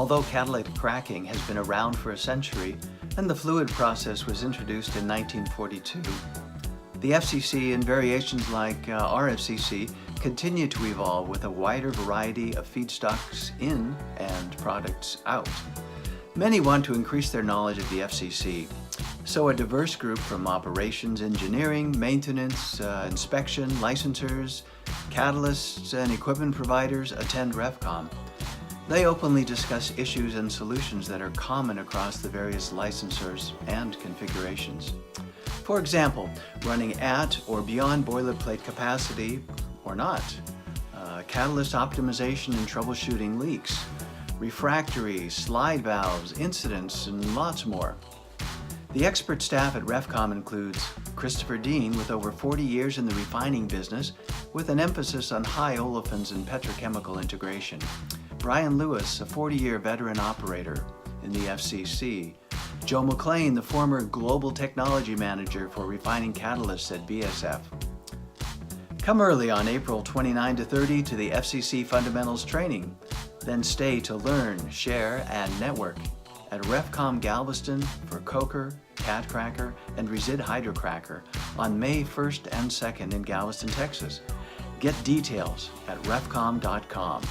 Although catalytic cracking has been around for a century and the fluid process was introduced in 1942, the FCC and variations like RFCC continue to evolve with a wider variety of feedstocks in and products out. Many want to increase their knowledge of the FCC, so a diverse group from operations, engineering, maintenance, inspection, licensors, catalysts, and equipment providers attend RefComm. They openly discuss issues and solutions that are common across the various licensors and configurations. For example, running at or beyond boilerplate capacity or not, catalyst optimization and troubleshooting leaks, refractory, slide valves, incidents, and lots more. The expert staff at RefComm includes Christopher Dean, with over 40 years in the refining business, with an emphasis on high olefins and petrochemical integration. Brian Lewis, a 40-year veteran operator in the FCC. Joe McLean, the former Global Technology Manager for Refining Catalysts at BSF. Come early on April 29 to 30 to the FCC Fundamentals Training. Then stay to learn, share, and network at RefComm Galveston for Coker, CatCracker, and Resid Hydrocracker on May 1st and 2nd in Galveston, Texas. Get details at RefComm.com.